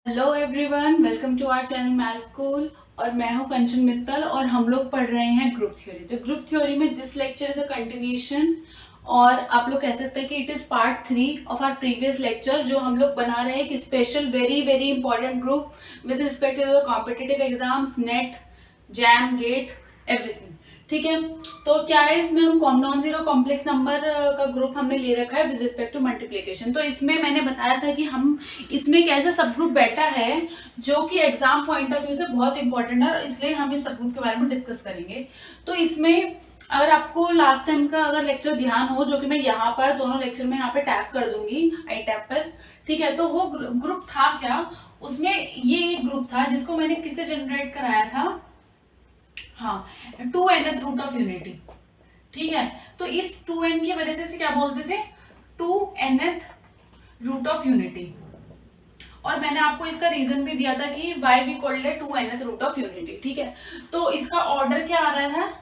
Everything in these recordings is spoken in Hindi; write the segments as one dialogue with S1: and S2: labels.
S1: Hello everyone, welcome to our channel math school. और मैं हूं कंचन मित्तल और हम लोग पढ़ रहे हैं ग्रुप थ्योरी। तो ग्रुप थ्योरी में this lecture is a continuation और आप लोग कह सकते हैं कि it is part 3 of our previous lecture, जो हम लोग बना रहे हैं एक special very very important group with respect to the competitive exams, NET, JAM, GATE, everything. ठीक है, तो क्या है, इसमें हम नॉन जीरो कॉम्प्लेक्स नंबर का ग्रुप हमने ले रखा है विद रिस्पेक्ट टू मल्टीप्लिकेशन। तो इसमें मैंने बताया था कि हम इसमें एक ऐसा सब ग्रुप बैठा है जो कि एग्जाम पॉइंट ऑफ व्यू से बहुत इंपॉर्टेंट है और इसलिए हम इस सब ग्रुप के बारे में डिस्कस करेंगे। तो इसमें अगर आपको लास्ट टाइम का अगर लेक्चर ध्यान हो, जो कि मैं यहाँ पर दोनों लेक्चर में यहाँ पे टैग कर दूंगी आई टैब पर, ठीक है, तो वो ग्रुप था क्या, उसमें ये एक ग्रुप था जिसको मैंने किससे जनरेट कराया था, हाँ, 2nth रूट ऑफ यूनिटी। ठीक है, तो इस 2n की वजह से इसे क्या बोलते थे, 2nth रूट ऑफ यूनिटी। और मैंने आपको इसका रीजन भी दिया था कि y भी equal to 2nth root of unity. ठीक है, तो इसका ऑर्डर क्या आ रहा था,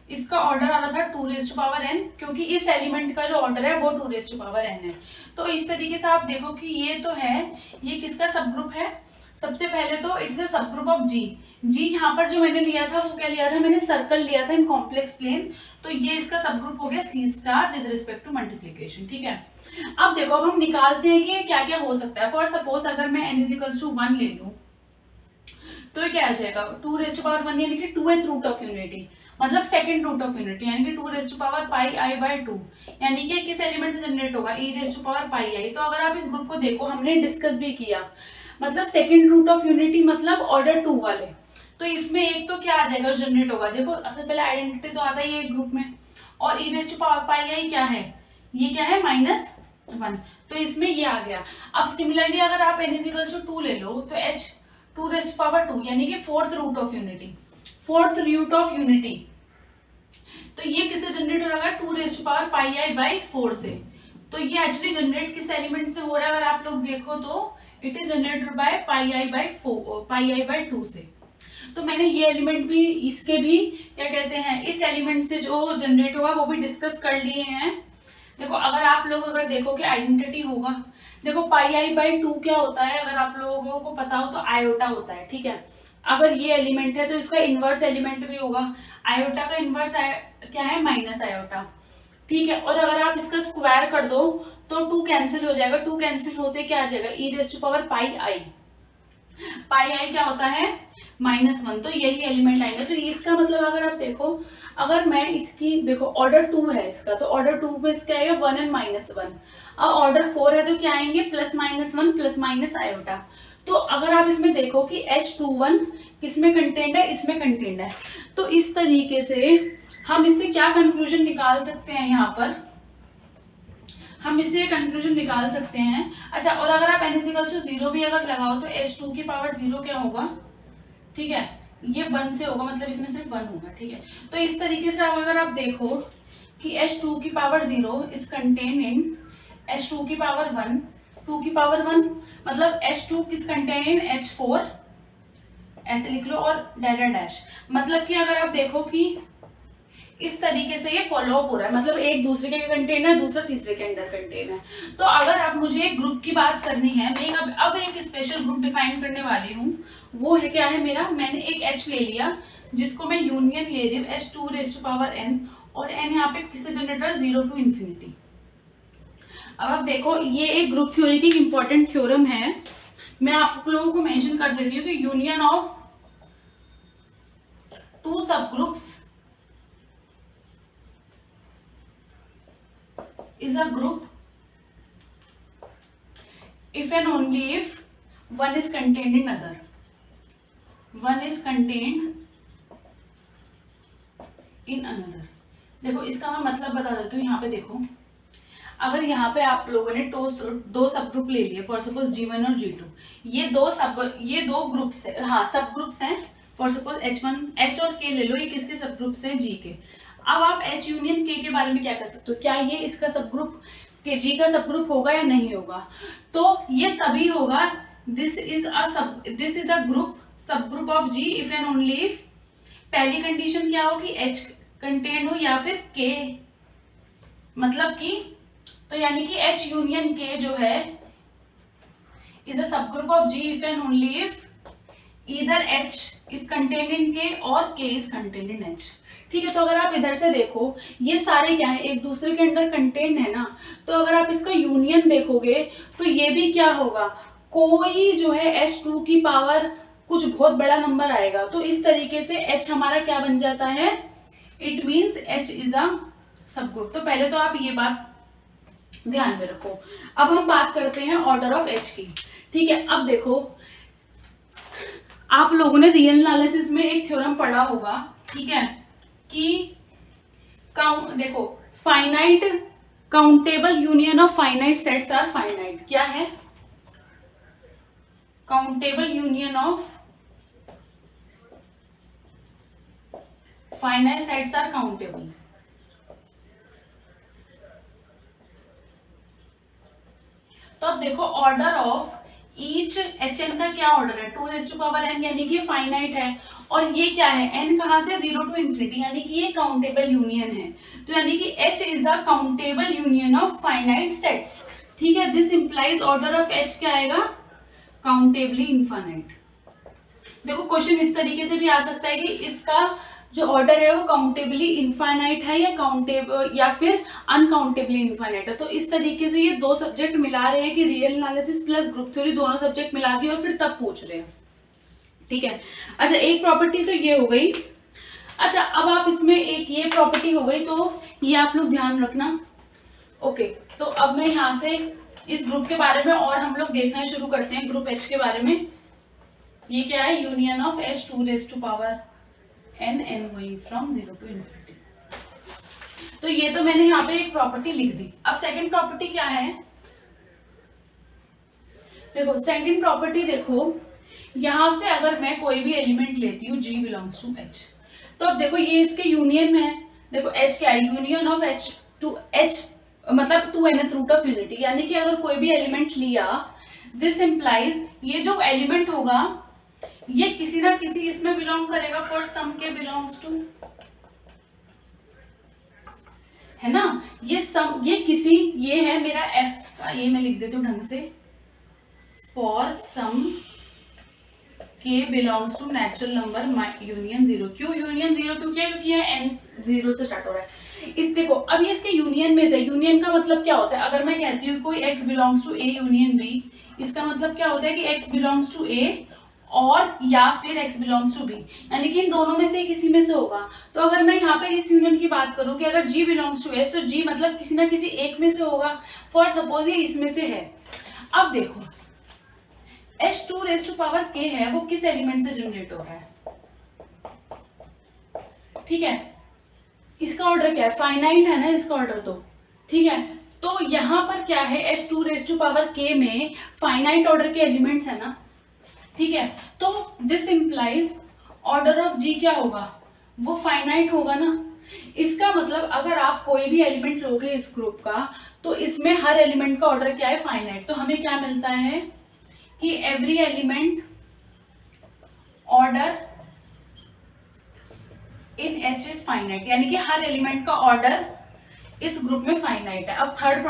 S1: इसका ऑर्डर आ रहा था 2 रेज़ टू पावर n, क्योंकि इस एलिमेंट का जो ऑर्डर है वो 2 रेज़ टू पावर n है। तो इस तरीके से आप देखो कि ये तो है, ये किसका सब ग्रुप है, सबसे पहले तो it's a subgroup of जी। जी यहाँ पर जो मैंने लिया था वो क्या लिया था, मैंने सर्कल लिया था इन कॉम्प्लेक्स प्लेन। तो ये इसका सब ग्रुप हो गया C star with respect to multiplication. ठीक है, अब देखो, अब हम निकालते हैं कि क्या क्या हो सकता है। फॉर सपोज अगर मैं n इज टू 1 ले लूं तो ये क्या आ जाएगा, 2 रेज़ टू पावर 1 यानी कि 2th रूट ऑफ यूनिटी, मतलब सेकंड रूट ऑफ यूनिटी, यानी कि 2 raise to power pi i by 2, यानी कि किस एलिमेंट से जनरेट होगा, e raise to power pi i. तो अगर आप इस ग्रुप को देखो, हमने डिस्कस भी किया, मतलब सेकंड रूट ऑफ यूनिटी मतलब ऑर्डर 2 वाले। तो इसमें एक तो क्या आ जाएगा जनरेट होगा, देखो सबसे पहले आइडेंटिटी तो आता ही है ग्रुप में, और e raise to power pi i क्या है, ये क्या है, -1, तो इसमें ये आ गया। अब सिमिलरली अगर आप n इज टू 2 ले लो तो h 2 रेज़ टू पावर 2 यानी कि fourth root of unity, fourth root of unity. तो ये किससे जनरेट हो रहा है, 2 raise to power pi i by 4 से। तो ये एक्चुअली जनरेट किस एलिमेंट से हो रहा है, अगर आप लोग देखो तो it is generated by pi i by 4, pi i by 2 से। तो मैंने ये एलिमेंट भी, इसके भी क्या कहते हैं, इस एलिमेंट से जो जनरेट होगा वो भी डिस्कस कर लिए हैं। देखो अगर आप लोग अगर देखो कि आइडेंटिटी होगा, देखो पाई आई बाई 2 क्या होता है, अगर आप लोगों को पता हो तो आयोटा होता है। ठीक है, अगर ये एलिमेंट है तो इसका इनवर्स एलिमेंट भी होगा, आयोटा का इनवर्स क्या है, माइनस आयोटा। ठीक है, और अगर आप इसका स्क्वायर कर दो तो 2 कैंसिल हो जाएगा, 2 कैंसिल होते क्या आ जाएगा, e raise to power pi i, pi i क्या होता है, -1। तो यही एलिमेंट आएंगे। तो इसका मतलब अगर आप देखो, अगर मैं इसकी देखो ऑर्डर 2 है इसका, तो ऑर्डर 2 में इसका आएगा 1 एंड -1। अब ऑर्डर 4 है तो क्या आएंगे, +-1 प्लस आयोटा। तो अगर आप इसमें देखो कि H21 किसमें कंटेंट है, इसमें कंटेंट है। तो इस तरीके से हम इससे क्या कंक्लूजन निकाल सकते हैं, यहाँ पर हम इससे कंक्लूजन निकाल सकते हैं। अच्छा, और अगर आप n = 0 भी अगर लगाओ तो H2 की पावर 0 क्या होगा, ठीक है, ये 1 से होगा, मतलब इसमें सिर्फ 1 होगा। ठीक है, तो इस तरीके से अगर आप देखो कि H2 की power 0 is contain in H2 की पावर 1, 2 की पावर 1, मतलब H2 किस कंटेन इन H4, ऐसे लिख लो, और डैडा डैश, मतलब कि अगर आप देखो कि इस तरीके से ये फॉलो अप हो रहा है, मतलब एक दूसरे के कंटेन है, दूसरा तीसरे के अंदर कंटेन है। तो अगर आप मुझे एक ग्रुप की बात करनी है, मैं अब एक स्पेशल ग्रुप डिफाइन करने वाली हूँ, वो है क्या है मेरा, मैंने एक H ले लिया जिसको मैं यूनियन ले रही हूँ H 2 raise to power n, और n यहाँ पे किससे जनरेट है, 0 टू इन्फिनिटी। अब आप देखो, ये एक ग्रुप थ्योरी की इंपॉर्टेंट थ्योरम है, मैं आप लोगों को मेंशन कर देती हूँ कि यूनियन ऑफ 2 सब groups is a group if and only if one is contained in other, one is contained in another। देखो इसका मैं मतलब बता देती हूँ। यहाँ पे देखो, अगर यहाँ पे आप लोगों ने दो सब ग्रुप ले लिए, फॉर सपोज G1 और G2, ये दो ग्रुप्स है, हाँ सब ग्रुप्स हैं। फॉर सपोज H1, H और K ले लो, ये किसके सब ग्रुप्स हैं, G के। अब आप H यूनियन K के बारे में क्या कर सकते हो, क्या ये इसका सब ग्रुप के G का सब ग्रुप होगा या नहीं होगा, तो ये तभी होगा, दिस इज अ ग्रुप, सब group of G if and only if पहली कंडीशन क्या हो कि H कंटेन हो या फिर K, मतलब कि, तो यानी कि H यूनियन K जो है is a subgroup of G if and only if either H is contained in K or K is contained in H। ठीक है, तो अगर आप इधर से देखो ये सारे क्या है, एक दूसरे के अंदर कंटेन है ना, तो अगर आप इसका यूनियन देखोगे तो ये भी क्या होगा, कोई जो है H2 की पावर कुछ बहुत बड़ा नंबर आएगा, तो इस तरीके से H हमारा क्या बन जाता है, it means H is a सब ग्रुप। तो पहले तो आप ये बात ध्यान में रखो। अब हम बात करते हैं ऑर्डर ऑफ H की। ठीक है, अब देखो आप लोगों ने रियल एनालिसिस में एक थ्योरम पढ़ा होगा, ठीक है, कि देखो finite countable union of finite sets are finite. क्या है, countable union of finite sets are countable. तो अब देखो ऑर्डर ऑफ ईच HN का क्या ऑर्डर है, 2n, यानी कि फाइनाइट है, और ये क्या है, n कहां से 0 to infinity, यानी कि ये काउंटेबल यूनियन है। तो यानी कि H is the countable union of finite sets. ठीक है, this implies order of H क्या आएगा, काउंटेबली इनफाइनाइट। देखो क्वेश्चन इस तरीके से भी आ सकता है कि इसका जो ऑर्डर है वो काउंटेबली इनफाइनाइट है या काउंटेबल या फिर अनकाउंटेबली इनफाइनाइट है। तो इस तरीके से ये दो सब्जेक्ट मिला रहे हैं कि real analysis plus group theory दोनों सब्जेक्ट मिला दिए और फिर तब पूछ रहे हैं। ठीक है, अच्छा एक प्रॉपर्टी तो ये हो गई। अच्छा अब आप इसमें एक ये प्रॉपर्टी हो गई, तो ये आप लोग ध्यान रखना। ओके, तो अब मैं यहाँ से इस ग्रुप के बारे में और हम लोग देखना शुरू करते हैं, ग्रुप H के बारे में। ये क्या है, union of H 2n n going from 0 to infinity। तो ये तो मैंने यहाँ पे एक प्रॉपर्टी लिख दी। अब सेकंड प्रॉपर्टी क्या है, देखो सेकंड प्रॉपर्टी देखो, यहां से अगर मैं कोई भी एलिमेंट लेती हूँ G बिलोंग्स टू H, तो अब देखो ये इसके यूनियन में है। देखो H क्या है, union of H to H मतलब 2nth रूट ऑफ यूनिटी, यानी कि अगर कोई भी एलिमेंट लिया, दिस इंप्लाइज ये जो एलिमेंट होगा ये किसी ना किसी इसमें बिलोंग करेगा, for some k belongs to, है ना, ये सम, ये किसी, ये है मेरा F का, ये मैं लिख देती हूँ ढंग से, for some k belongs to natural number union 0। क्यों यूनियन 0, क्यों क्या, क्योंकि यह n 0 से स्टार्ट हो रहा है। इस देखो अब ये इसके यूनियन में से, यूनियन का मतलब क्या होता है, अगर मैं कहती हूँ कोई x belongs to A union B, इसका मतलब क्या होता है कि x बिलोंग्स टू A और या फिर x बिलोंग्स टू B, यानी कि इन दोनों में से किसी में से होगा। तो अगर मैं यहाँ पे इस यूनियन की बात करूँ कि अगर G बिलोंग्स टू S, तो G मतलब किसी ना किसी एक में से होगा, फॉर सपोज ये इसमें से है। अब देखो H2n है वो किस एलिमेंट से जनरेट हो रहा है, ठीक है, इसका ऑर्डर क्या है, फाइनाइट है ना इसका ऑर्डर, तो ठीक है, तो यहाँ पर क्या है, H2n में फाइनाइट ऑर्डर के एलिमेंट्स है ना, ठीक है, तो this implies order of G क्या होगा, वो फाइनाइट होगा ना। इसका मतलब अगर आप कोई भी एलिमेंट लोगे इस ग्रुप का, तो इसमें हर एलिमेंट का ऑर्डर क्या है, फाइनाइट। तो हमें क्या मिलता है कि every element order in H is finite, यानी कि हर एलिमेंट का ऑर्डर इस ग्रुप में फाइनाइट है। अब थर्ड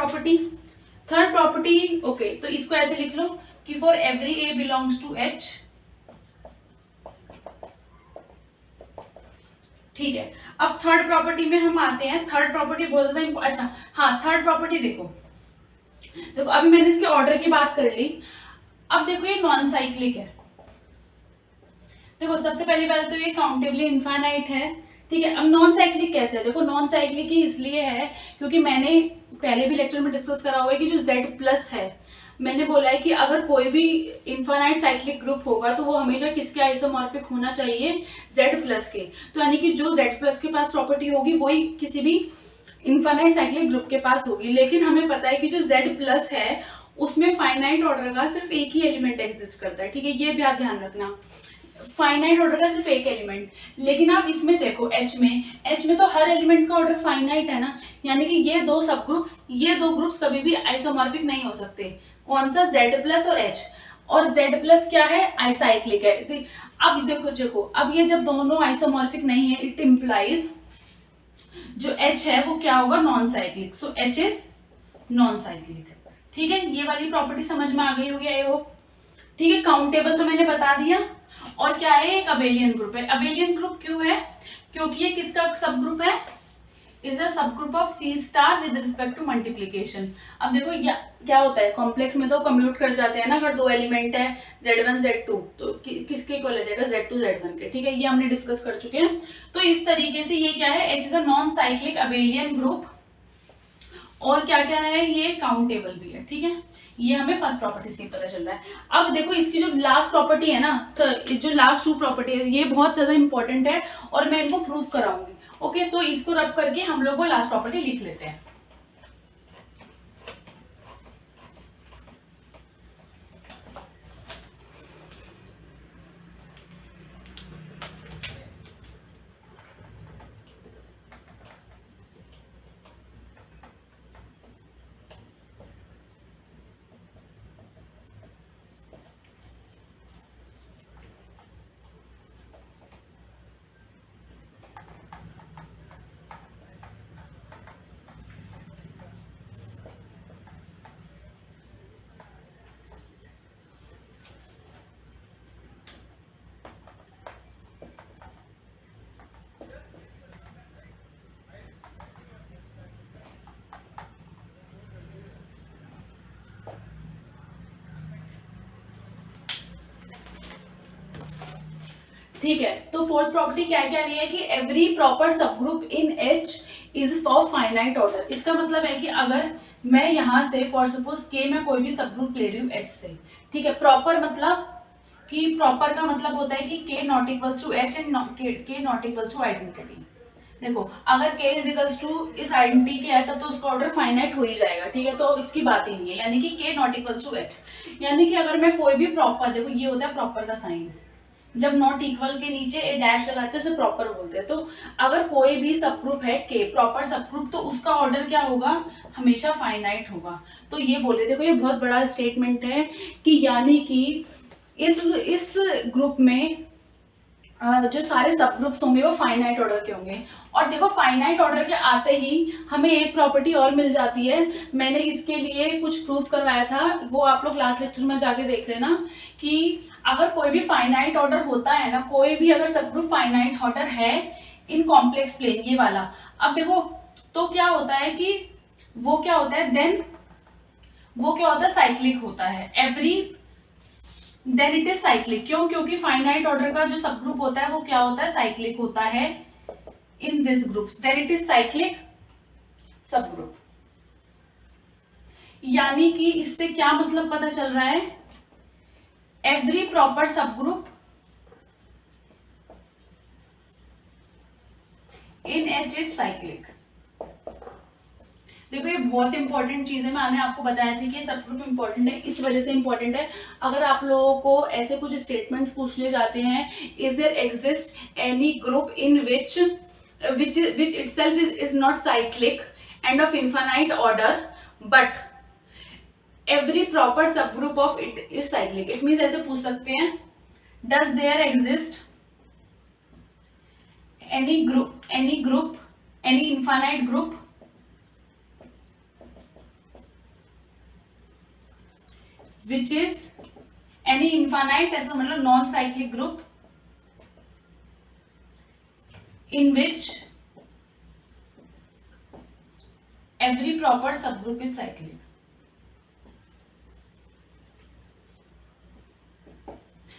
S1: प्रॉपर्टी ओके, तो इसको ऐसे लिख लो कि for every A belongs to H, ठीक है। अब थर्ड प्रॉपर्टी में हम आते हैं। थर्ड प्रॉपर्टी बहुत ज्यादा अच्छा, हाँ थर्ड प्रॉपर्टी देखो अभी मैंने इसके ऑर्डर की बात कर ली। अब देखो ये नॉन साइक्लिक है। देखो सबसे पहली बात तो ये काउंटेबली इनफाइनाइट है, ठीक है। अब नॉन साइक्लिक कैसे है, देखो नॉन साइक्लिक ही इसलिए है क्योंकि मैंने पहले भी लेक्चर में डिस्कस करा हुआ है कि जो Z+ है, मैंने बोला है कि अगर कोई भी इनफाइनाइट साइक्लिक ग्रुप होगा तो वो हमेशा किसके आइसोमॉर्फिक होना चाहिए, Z+ के। तो यानी कि जो Z+ के पास प्रॉपर्टी होगी वही किसी भी इनफाइनाइट साइक्लिक ग्रुप के पास होगी। लेकिन हमें पता है कि जो Z+ है उसमें फाइनाइट ऑर्डर का सिर्फ एक ही एलिमेंट एग्जिस्ट करता है, ठीक है, ये भी आप ध्यान रखना, फाइनाइट ऑर्डर का सिर्फ एक एलिमेंट। लेकिन आप इसमें देखो H में तो हर एलिमेंट का ऑर्डर फाइनाइट है ना, यानी कि ये दो ग्रुप्स कभी भी आइसोमॉर्फिक नहीं हो सकते। कौन सा, Z+ और H, और Z+ क्या है, आइसाइक्लिक है। अब देखो अब ये जब दोनों आइसोमॉर्फिक नहीं है, इट इम्प्लाइज जो H है वो क्या होगा, non cyclic. So H is non cyclic, ठीक है। ये वाली प्रॉपर्टी समझ में आ गई होगी आई होप। ठीक है, काउंटेबल तो मैंने बता दिया। और क्या है, एक अबेलियन ग्रुप है। अबेलियन ग्रुप क्यों है, क्योंकि ये किसका सब ग्रुप है, is a subgroup of C star with respect to multiplication. अब देखो क्या होता है, कॉम्प्लेक्स में तो कम्यूट कर जाते हैं ना, अगर दो एलिमेंट है Z1 Z2 तो किसके इक्वल आ जाएगा, Z2 Z1 के। ठीक है, ये हमने डिस्कस कर चुके हैं। तो इस तरीके से ये क्या है, H is a non cyclic abelian group. और क्या क्या है, ये काउंटेबल भी है। ठीक है, ये हमें फर्स्ट प्रॉपर्टी से पता चल रहा है। अब देखो इसकी जो लास्ट प्रॉपर्टी है ना, तो जो लास्ट 2 प्रॉपर्टी है ये बहुत ज्यादा इंपॉर्टेंट है और मैं इनको प्रूव कराऊंगी। ओके, तो इसको रब करके हम लोग वो लास्ट प्रॉपर्टी लिख लेते हैं। ठीक है, तो फोर्थ प्रॉपर्टी क्या कह रही है कि every proper subgroup in H is for finite order. इसका मतलब है कि अगर मैं यहां से फॉर सपोज के मैं कोई भी सबग्रुप ले रही हूँ एच से, ठीक है, प्रॉपर मतलब कि प्रॉपर का मतलब होता है कि k not equals to H and k not equals to identity. देखो अगर k इज इक्वल्स टू इस आइडेंटिटी के है तब तो उसका ऑर्डर फाइनाइट हो ही जाएगा। ठीक है, तो इसकी बात ही नहीं है, यानी कि k not equals to h। यानी कि अगर मैं कोई भी प्रॉपर, देखो ये होता है प्रॉपर का साइन, जब नॉट इक्वल के नीचे ए डैश लगाते हैं उसे प्रॉपर बोलते हैं। तो अगर कोई भी सबग्रुप है के प्रॉपर सबग्रुप तो उसका ऑर्डर क्या होगा, हमेशा फाइनाइट होगा। तो ये बोले, देखो ये बहुत बड़ा स्टेटमेंट है कि यानी कि इस ग्रुप में जो सारे सब ग्रुप्स होंगे वो फाइनाइट ऑर्डर के होंगे। और देखो फाइनाइट ऑर्डर के आते ही हमें एक प्रॉपर्टी और मिल जाती है, मैंने इसके लिए कुछ प्रूफ करवाया था, वो आप लोग लास्ट लेक्चर में जाके देख लेना, कि अगर कोई भी फाइनाइट ऑर्डर होता है ना, कोई भी अगर सब ग्रुप फाइनाइट ऑर्डर है इन कॉम्प्लेक्स प्लेन, ये वाला, अब देखो तो क्या होता है कि वो क्या होता है देन, वो क्या होता है साइक्लिक होता है every, then it is cyclic. क्यों, क्योंकि फाइनाइट ऑर्डर का जो सब ग्रुप होता है वो क्या होता है, साइक्लिक होता है in this group, then it is cyclic subgroup. यानी कि इससे क्या मतलब पता चल रहा है, every proper subgroup in H is cyclic. देखो ये बहुत इंपॉर्टेंट चीज है, मैंने आपको बताया था कि सब ग्रुप इंपॉर्टेंट है, इस वजह से इंपॉर्टेंट है। अगर आप लोगों को ऐसे कुछ स्टेटमेंट्स पूछ लिए जाते हैं, is there exist any group in which itself is not cyclic and of infinite order but every proper subgroup of it is cyclic, it means ऐसे पूछ सकते हैं, does there exist any infinite group which is any infinite, ऐसा मतलब non cyclic group in which every proper subgroup is cyclic।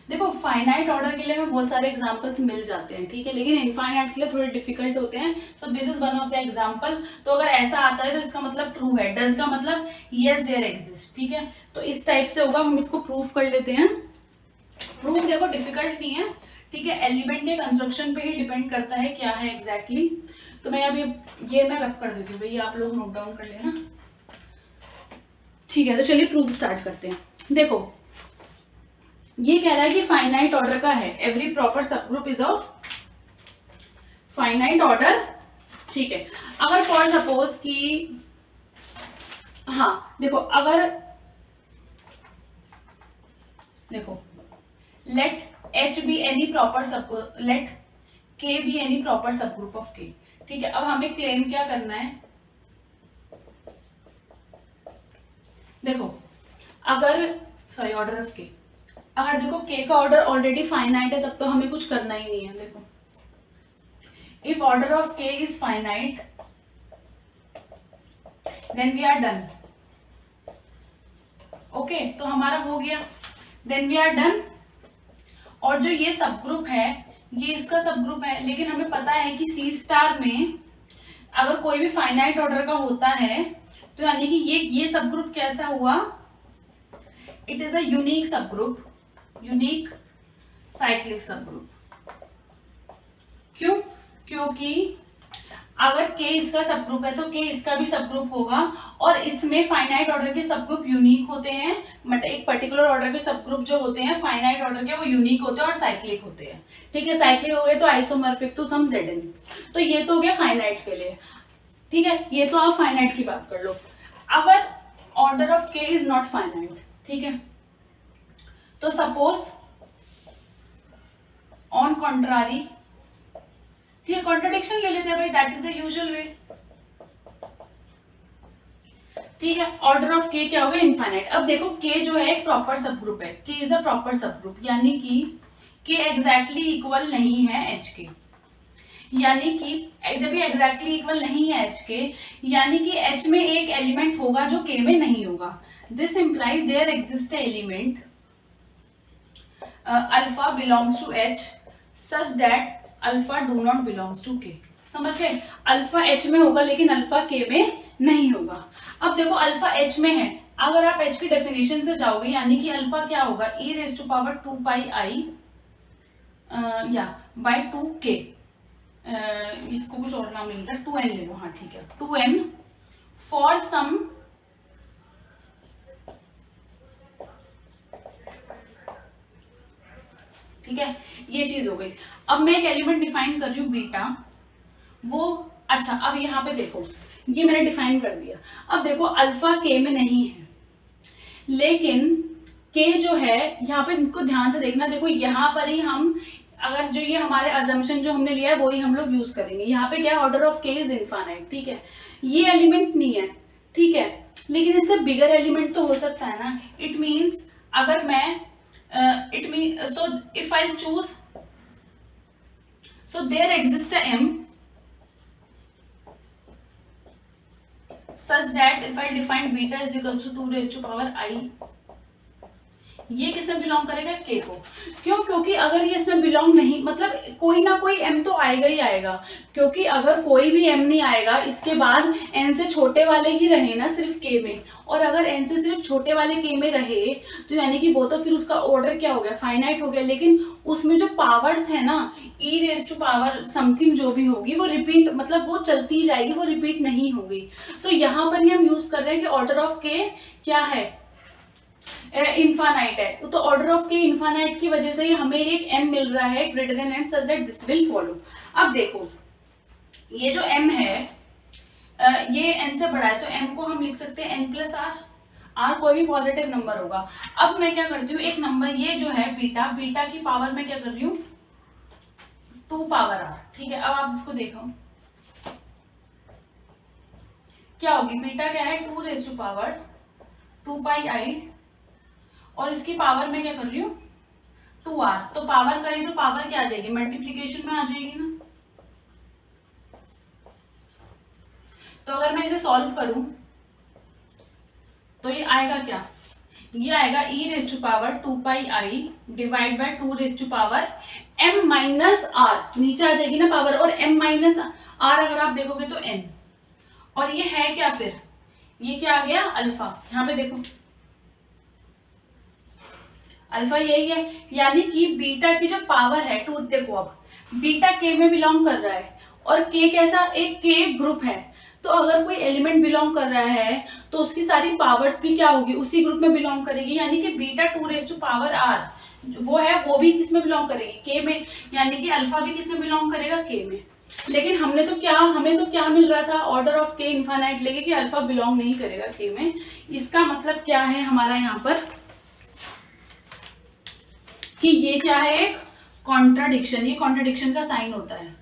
S1: देखो फाइनाइट ऑर्डर के लिए हमें बहुत सारे एग्जांपल्स मिल जाते हैं, ठीक है, लेकिन इनफाइनाइट के लिए थोड़े डिफिकल्ट होते हैं। So this is one of the example. तो अगर ऐसा आता है तो इसका मतलब ट्रू है, डज का मतलब यस देयर एग्जिस्ट। ठीक है, तो इस टाइप से होगा, हम इसको प्रूफ कर लेते हैं। प्रूफ देखो डिफिकल्ट नहीं है, ठीक है, एलिमेंट के कंस्ट्रक्शन पे ही डिपेंड करता है क्या है एग्जैक्टली। तो मैं अभी ये मैं रब कर देती हूँ, भैया आप लोग नोट डाउन कर लेना। ठीक है, तो चलिए प्रूफ स्टार्ट करते हैं। देखो ये कह रहा है कि फाइनाइट ऑर्डर का है, every proper subgroup is of finite order. ठीक है, अगर फॉर सपोज कि हाँ देखो, अगर देखो late H be any proper sub, let K be any proper subgroup of K। ठीक है, अब हमें क्लेम क्या करना है, देखो अगर सॉरी ऑर्डर ऑफ K, अगर देखो के का ऑर्डर ऑलरेडी फाइनाइट है तब तो हमें कुछ करना ही नहीं है। देखो if order of k is finite then we are done. Okay, तो हमारा हो गया, देन वी आर डन। और जो ये सब ग्रुप है ये इसका सब ग्रुप है, लेकिन हमें पता है कि सी स्टार में अगर कोई भी फाइनाइट ऑर्डर का होता है तो यानी कि ये सब ग्रुप कैसा हुआ, इट इज अ यूनिक सब ग्रुप, यूनिक साइक्लिक सब ग्रुप। क्यों? क्योंकि अगर के इसका सब ग्रुप है तो के इसका भी सब ग्रुप होगा, और इसमें फाइनाइट ऑर्डर के सब ग्रुप यूनिक होते हैं। बट एक पर्टिकुलर ऑर्डर के सब ग्रुप जो होते हैं फाइनाइट ऑर्डर के वो यूनिक होते हैं और साइक्लिक होते हैं। ठीक है, साइक्लिक हो गए तो आइसोमॉर्फिक टू सम Zn। तो ये तो हो गया फाइनाइट के लिए। ठीक है, ये तो आप फाइनाइट की बात कर लो। अगर order of k is not finite, ठीक है, तो सपोज ऑन कॉन्ट्रारी, ठीक है, कॉन्ट्रडिक्शन ले लेते हैं भाई, दैट इज द यूजुअल वे। ठीक है, ऑर्डर ऑफ के क्या होगा, इनफाइनाइट। अब देखो के जो है एक प्रॉपर सब ग्रुप है, के is a proper subgroup, यानी कि के एग्जैक्टली इक्वल नहीं है एच के। यानी कि जब ये एग्जैक्टली इक्वल नहीं है एच के, यानी कि एच में एक एलिमेंट होगा जो के में नहीं होगा। This implies there exist element alpha belongs to H such that alpha do not belongs to k. समझ गए? अल्फा एच में होगा लेकिन अल्फा के में नहीं होगा। अब देखो अल्फा एच में है, अगर आप एच की डेफिनेशन से जाओगे यानी कि अल्फा क्या होगा, e raise to power 2 pi आई या बाय 2k। इसको कुछ और नाम मिलता है, 2n ले लो, हाँ ठीक है, 2n फॉर सम ठीक है, ये चीज हो गई। अब मैं एक एलिमेंट डिफाइन कर रही हूँ बीटा, वो अच्छा अब यहाँ पे देखो ये मैंने डिफाइन कर दिया। अब देखो अल्फा के में नहीं है, लेकिन के जो है यहाँ पे इनको ध्यान से देखना। देखो यहाँ पर ही हम अगर जो ये हमारे अजम्पशन जो हमने लिया है वो ही हम लोग यूज करेंगे। यहाँ पे क्या order of k is infinite, ठीक है, ये एलिमेंट नहीं है, ठीक है, लेकिन इससे बिगर एलिमेंट तो हो सकता है ना। इट मीन्स अगर मैं it means so if I choose, so there exists a m such that if I define beta is equals to 2 raised to power I, ये किसमें बिलोंग करेगा, के को। क्यों? क्योंकि अगर ये इसमें बिलोंग नहीं, मतलब कोई ना कोई m तो आएगा ही आएगा, क्योंकि अगर कोई भी m नहीं आएगा इसके बाद n से छोटे वाले ही रहे ना सिर्फ k में, और अगर n से सिर्फ छोटे वाले k में रहे तो यानी कि वो तो फिर उसका ऑर्डर क्या हो गया, फाइनाइट हो गया। लेकिन उसमें जो पावर्स है ना, e raise to power something जो भी होगी वो रिपीट, मतलब वो चलती जाएगी, वो रिपीट नहीं होगी। तो यहाँ पर ही हम यूज कर रहे हैं कि ऑर्डर ऑफ के क्या है, इनफाइनाइट है। तो ऑर्डर ऑफ के इनफाइनाइट की वजह से ही हमें एक m मिल रहा है greater than n such that this will follow. अब देखो ये जो m है ये n से बड़ा है, तो m को हम लिख सकते हैं n प्लस आर, r कोई भी पॉजिटिव नंबर होगा। अब मैं क्या करती हूँ, एक नंबर ये जो है बीटा, बीटा की पावर मैं क्या कर रही हूँ 2 पावर r, ठीक है। अब आप इसको देखो क्या होगी, बीटा क्या है 2 रेज टू पावर 2 पाई आई, और इसकी पावर में क्या कर रही हूँ 2r, तो पावर करें तो पावर क्या आ जाएगी, मल्टीप्लीकेशन में आ जाएगी ना। तो अगर मैं इसे सॉल्व करूं तो ये आएगा क्या, ये आएगा e raise to power 2 pi i divide by 2 raise to power m minus r, नीचे आ जाएगी ना पावर, और m माइनस r अगर आप देखोगे तो n, और ये है क्या, फिर ये क्या आ गया अल्फा। यहाँ पे देखो अल्फा यही है, यानी कि बीटा की जो पावर है 2, देखो अब बीटा के में बिलोंग कर रहा है, और के कैसा, एक के ग्रुप है, तो अगर कोई एलिमेंट बिलोंग कर रहा है तो उसकी सारी पावर्स भी क्या होगी, उसी ग्रुप में बिलोंग करेगी। यानी कि beta 2 raise to power r वो है, वो भी किस में बिलोंग करेगी, के में, यानी कि अल्फा भी किस में बिलोंग करेगा, के में। लेकिन हमें तो क्या मिल रहा था, ऑर्डर ऑफ के इनफाइनाइट लेके कि अल्फा बिलोंग नहीं करेगा के में। इसका मतलब क्या है हमारा यहाँ पर कि ये क्या है, एक कॉन्ट्राडिक्शन, ये कॉन्ट्राडिक्शन का साइन होता है।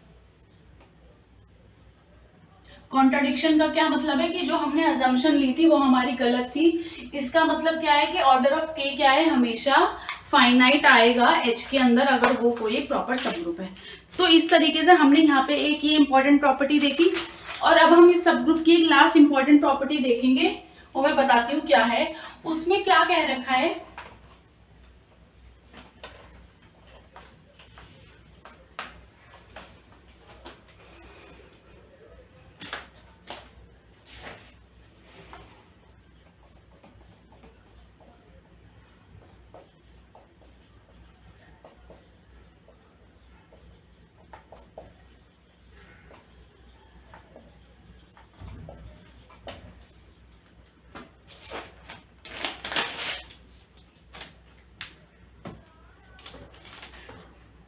S1: कॉन्ट्राडिक्शन का क्या मतलब है कि जो हमने अजम्पशन ली थी वो हमारी गलत थी। इसका मतलब क्या है कि ऑर्डर ऑफ के क्या है, हमेशा फाइनाइट आएगा H के अंदर अगर वो कोई एक प्रॉपर सब ग्रुप है। तो इस तरीके से हमने यहाँ पे एक ये इंपॉर्टेंट प्रॉपर्टी देखी, और अब हम इस सब ग्रुप की एक लास्ट इंपॉर्टेंट प्रॉपर्टी देखेंगे, वो मैं बताती हूँ क्या है। उसमें क्या कह रखा है,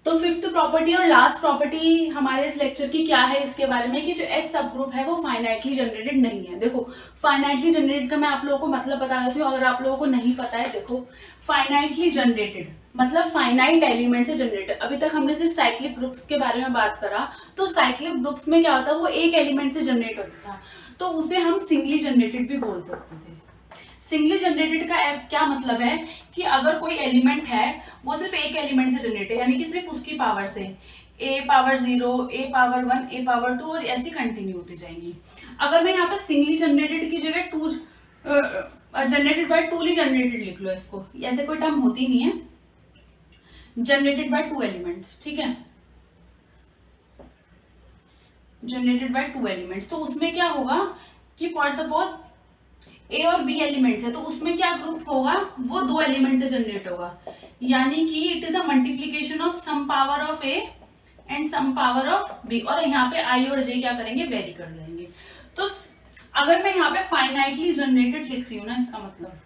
S1: तो फिफ्थ प्रॉपर्टी और लास्ट प्रॉपर्टी हमारे इस लेक्चर की क्या है इसके बारे में, कि जो एच सब ग्रुप है वो फाइनाइटली जनरेटेड नहीं है। देखो फाइनाइटली जनरेटेड का मैं आप लोगों को मतलब बता देती हूँ, अगर आप लोगों को नहीं पता है। देखो फाइनाइटली जनरेटेड मतलब फाइनाइट एलिमेंट से जनरेटेड। अभी तक हमने सिर्फ साइक्लिक ग्रुप्स के बारे में बात करा, तो साइक्लिक ग्रुप्स में क्या होता है, वो एक एलिमेंट से जनरेट होता था, तो उसे हम सिंगली जनरेटेड भी बोल सकते थे। सिंगली जनरेटेड का क्या मतलब है कि अगर कोई एलिमेंट है वो सिर्फ एक एलिमेंट से जनरेट है, यानी कि सिर्फ उसकी पावर से, a power 0, a power 1, a power 2 और ऐसी कंटिन्यू होती जाएंगी। अगर मैं यहाँ पे सिंगली जनरेटेड की जगह टू जनरेटेड बाय टूली जनरेटेड लिख लो इसको, ऐसे कोई टर्म होती नहीं है, जनरेटेड बाय टू एलिमेंट्स, ठीक है, जनरेटेड बाय टू एलिमेंट्स। तो उसमें क्या होगा कि फॉर सपोज ए और बी एलिमेंट्स है, तो उसमें क्या ग्रुप होगा, वो दो एलिमेंट से जनरेट होगा, यानी कि it is a multiplication of some power of A and some power of B, और यहाँ पे आई और जे क्या करेंगे, वेरी कर जाएंगे। तो अगर मैं यहाँ पे फाइनाइटली जनरेटेड लिख रही हूँ ना, इसका मतलब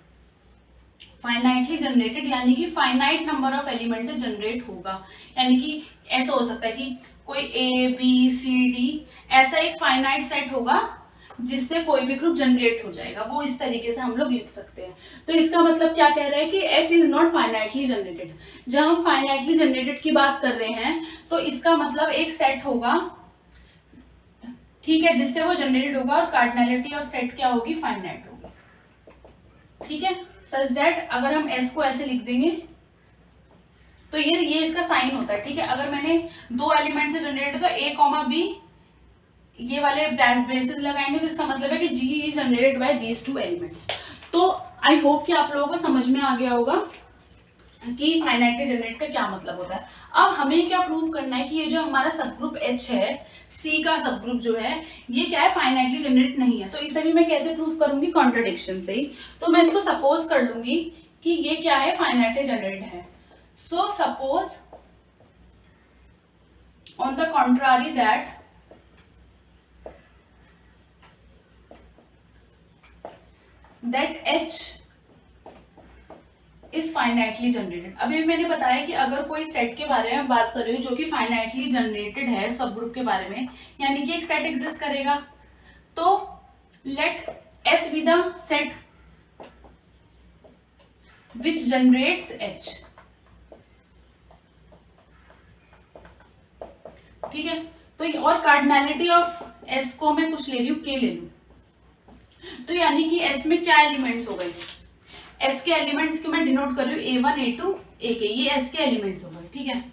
S1: फाइनाइटली जनरेटेड यानी कि फाइनाइट नंबर ऑफ एलिमेंट से जनरेट होगा, यानी कि ऐसा हो सकता है कि कोई ए बी सी डी ऐसा एक फाइनाइट सेट होगा जिससे कोई भी ग्रुप जनरेट हो जाएगा, वो इस तरीके से हम लोग लिख सकते हैं। तो इसका मतलब क्या कह रहा है कि H is not finitely generated. जब हम फाइनाइटली जनरेटेड की बात कर रहे हैं तो इसका मतलब एक सेट होगा, ठीक है, जिससे वो जनरेटेड होगा, और कार्डिनैलिटी ऑफ सेट क्या होगी, फाइनाइट होगी, ठीक है, सच दैट अगर हम S को ऐसे लिख देंगे तो ये इसका साइन होता है, ठीक है। अगर मैंने दो एलिमेंट से जनरेट तो A कॉमा B ये वाले ब्रेसेस लगाएंगे, तो इसका मतलब है कि G is generated by these two elements. तो आई होप कि आप लोगों को समझ में आ गया होगा कि फाइनाइटली जनरेट का क्या मतलब होता है। अब हमें क्या प्रूव करना है कि ये जो हमारा सब ग्रुप H है, C का सब ग्रुप जो है, ये क्या है, फाइनाइटली जनरेट नहीं है। तो इसे भी मैं कैसे प्रूव करूंगी, कॉन्ट्रडिक्शन से ही। तो मैं इसको सपोज कर लूंगी कि ये क्या है, फाइनाइटली जनरेट है। So suppose on the contrary that H is finitely generated. अभी मैंने बताया कि अगर कोई सेट के बारे में बात कर रही हूँ जो कि फाइनाइटली जनरेटेड है सब ग्रुप के बारे में, यानी कि एक सेट एग्जिस्ट करेगा, तो let S be the set which generates H, ठीक है। तो और कार्डिनैलिटी ऑफ S को मैं कुछ ले रही हूँ, K ले लूँ, तो यानी कि S में क्या एलिमेंट्स हो गए, S के एलिमेंट्स को मैं डिनोट कर रही हूँ A1 A2 AK, ये S के एलिमेंट्स हो गए, ठीक है।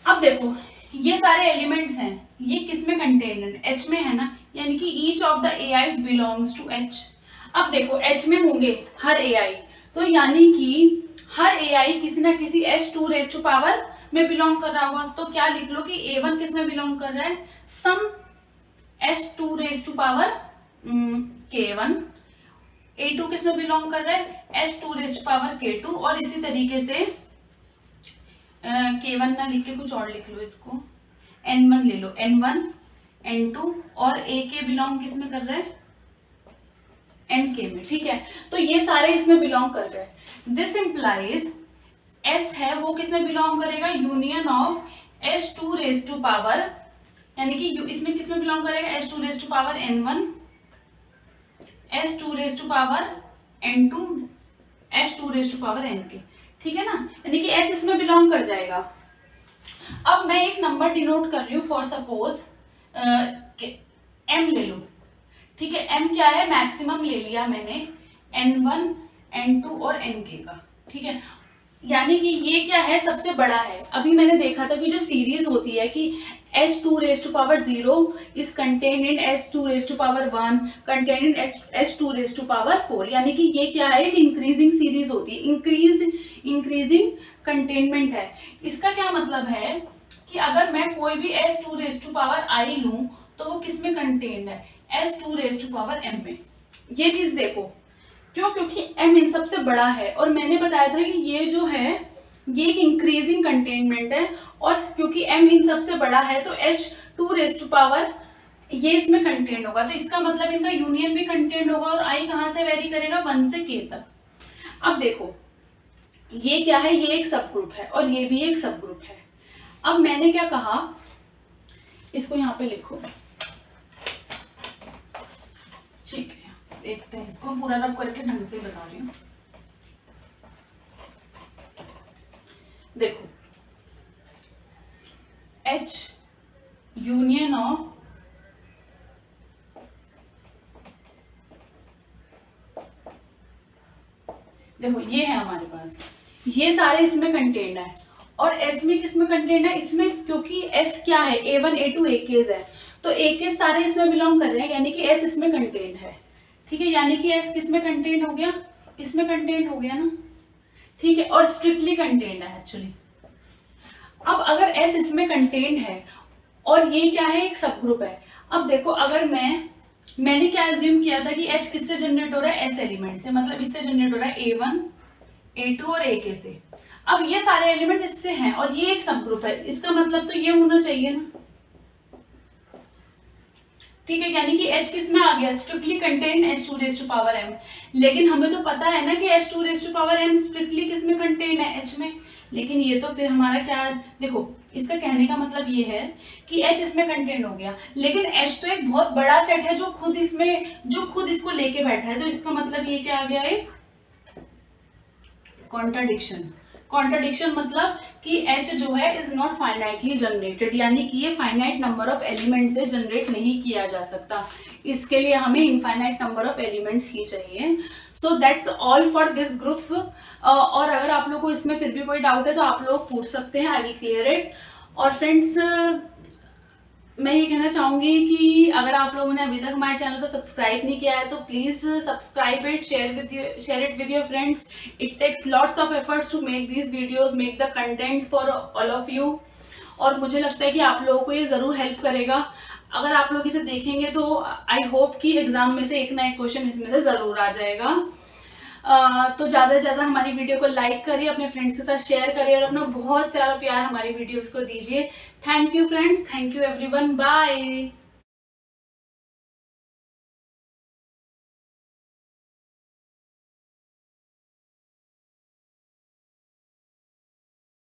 S1: अब देखो ये सारे एलिमेंट्स हैं, ये किस में कंटेन्ड है, H में है ना, यानी कि each of the AIs belongs to H। अब देखो H में होंगे हर AI, तो यानी कि हर AI किसी ना किसी H2 रेज टू पावर में बिलोंग कर रहा होगा। तो क्या लिख लो कि A1 किस में बिलोंग कर रहा है, सम H2 raise to power K1, A2 किस में बिलोंग कर रहा है, H2 raise to power K2, और इसी तरीके से K1 ना लिख के कुछ और लिख लो, इसको N1 ले लो, N1 N2, और AK बिलोंग किस में कर रहा है, NK में, ठीक है। तो ये सारे इसमें बिलोंग कर रहे हैं। दिस इंप्लाइज S है वो किस में बिलोंग करेगा, union of H2 raise to power, यानी कि इसमें किस में बिलोंग करेगा, H2 raise to power N1, H2 raise to power N2, H2 raise to power Nk, ठीक है ना, यानी कि S इसमें बिलोंग कर जाएगा। अब मैं एक नंबर डिनोट कर रही हूँ, फॉर सपोज M ले लूँ, ठीक है। M क्या है, मैक्सिमम ले लिया मैंने N1 N2 और Nk का, ठीक है। यानी कि ये क्या है, सबसे बड़ा है। अभी मैंने देखा था कि जो सीरीज होती है कि h2⁻0 is contain in h2⁻1 contain in h2⁻4, यानी कि ये क्या है, एक इंक्रीजिंग सीरीज होती है, इंक्रीजिंग कंटेनमेंट है। इसका क्या मतलब है कि अगर मैं कोई भी h2⁻i लूं तो वो किस में कंटेन्ड है, h2⁻m में। ये चीज देखो, क्यों, क्योंकि m इन सबसे बड़ा है, और मैंने बताया था कि ये जो है ये एक इंक्रीजिंग कंटेनमेंट है, और क्योंकि m इन सबसे बड़ा है तो h2 ये इसमें कंटेंट होगा, तो इसका मतलब इनका यूनियन भी कंटेंट होगा, और i कहाँ से वेरी करेगा, 1 से k तक। अब देखो ये क्या है, ये एक सब ग्रुप है और ये भी एक सब ग्रुप है। अब मैंने क्या कहा, इसको यहाँ पे लिखो, ठीक है, देखते हैं इसको पूरा रब करके ढंग से बता रही हूँ। देखो H यूनियन ऑफ देखो ये है हमारे पास, ये सारे इसमें कंटेंट है, और S में किस में कंटेंट है, इसमें, क्योंकि S क्या है, A1 A2 AKs है, तो AKs सारे इसमें बिलोंग कर रहे हैं, यानी कि S इसमें कंटेंट है, ठीक है, यानी कि S किस में कंटेंट हो गया, इसमें कंटेंट हो गया ना, ठीक है, और स्ट्रिक्टली कंटेंट है एक्चुअली। अब अगर S इसमें कंटेंट है और ये क्या है, एक सब ग्रुप है। अब देखो अगर मैंने क्या एज्यूम किया था कि H किससे जनरेट हो रहा है, S एलिमेंट से, मतलब इससे जनरेट हो रहा है A1 A2 और AK से। अब ये सारे एलिमेंट्स इससे हैं और ये एक सब ग्रुप है, इसका मतलब तो ये होना चाहिए ना, ठीक है, यानी कि H किस में आ गया, स्ट्रिक्टली कंटेन h2⁻m। लेकिन हमें तो पता है ना कि h2⁻m स्ट्रिक्टली किस में कंटेन है, H में। लेकिन ये तो फिर हमारा क्या, देखो इसका कहने का मतलब ये है कि H इसमें कंटेन हो गया, लेकिन H तो एक बहुत बड़ा सेट है जो खुद इसको लेके बैठा है, तो इसका मतलब ये क्या आ गया, एक कॉन्ट्राडिक्शन मतलब कि H जो है इज नॉट फाइनाइटली जनरेटेड, यानी कि ये फाइनाइट नंबर ऑफ एलिमेंट से जनरेट नहीं किया जा सकता, इसके लिए हमें इनफाइनाइट नंबर ऑफ एलिमेंट्स ही चाहिए। So that's all for this group. और अगर आप लोग को इसमें फिर भी कोई डाउट है तो आप लोग पूछ सकते हैं, आई विल क्लियर इट। और फ्रेंड्स मैं ये कहना चाहूंगी कि अगर आप लोगों ने अभी तक हमारे चैनल को सब्सक्राइब नहीं किया है तो please subscribe it, share it with your friends. It takes lots of efforts to make these videos, make the content for all of you, और मुझे लगता है कि आप लोगों को ये ज़रूर हेल्प करेगा। अगर आप लोग इसे देखेंगे तो आई होप कि एग्जाम में से एक ना एक क्वेश्चन इसमें से ज़रूर आ जाएगा। तो ज़्यादा से ज़्यादा हमारी वीडियो को लाइक करिए, अपने फ्रेंड्स के साथ शेयर करिए, और अपना बहुत सारा प्यार हमारी वीडियोस को दीजिए। Thank you friends, thank you everyone, bye.